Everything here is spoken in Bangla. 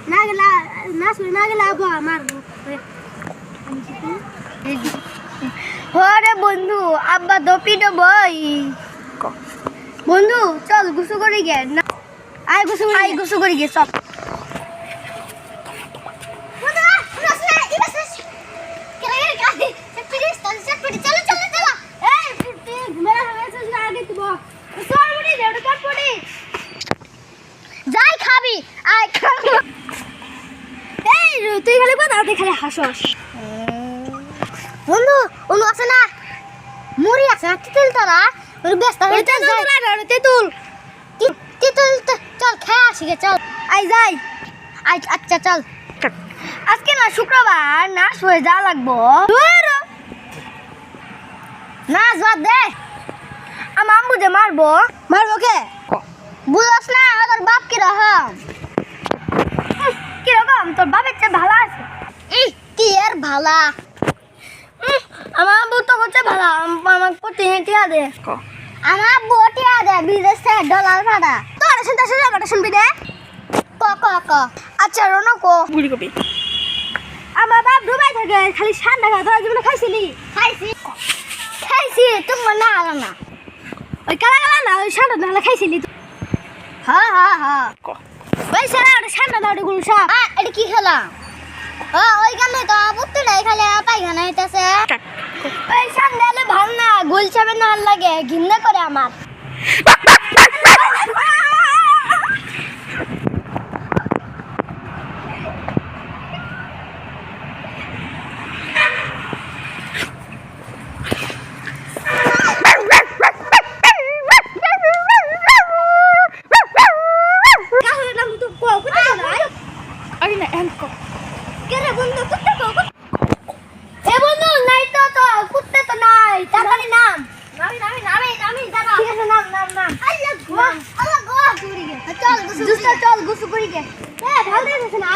না গেলা না শুনে না গেলা আবো মারবো হরে বন্ধু আব্বা দপিটো বই বন্ধু চল গুছু করি গে না আই গুছু করি গে চল যাই খাবি আয় খাবো এই তুই খালি কথা তুই খালি হাসস বন্ধু অনু আছে না মুড়ি আছে তিতুল তোরা ওর ব্যস্ত হয়ে তেতুল তিতুল চল খেয়ে আসি গে চল আই যাই আই আচ্ছা চল আজকে না শুক্রবার নাচ হয়ে যা লাগবো নাচ বাদ দে আমার আম্মু যে মারবো কে বুঝছ না তোর বাপ কিরকম তোর বাপের চেয়ে ভালো আছে কি আর ভালা আমার আব্বু তো হচ্ছে ভালো আমার প্রতিদিন টিয়া দে আমার আব্বু টিয়া দে বিদেশ থেকে ডলার ভাড়া তোর শুনতে শুনবি দে ক আচ্ছা রনো কো বুড়ি কবি আমার বাপ ডুবাই থাকে খালি ঠান্ডা খাওয়া তোরা জীবনে খাইছিলি খাইছি তোমার না আলো না ওই কালা কালা না ওই ঠান্ডা নাহলে খাইছিলি হ্যাঁ ওই সারা ওটা ঠান্ডা দাও গুলো সব এটা কি খেলা ওইখানে তো বুঝতে নাই খালি পায়খানা হইতেছে ওই সামনে ভাল না গোল চাবে না ভাল লাগে ঘিন্না করে আমার চল গুছু করি গে ভালো লাগছে না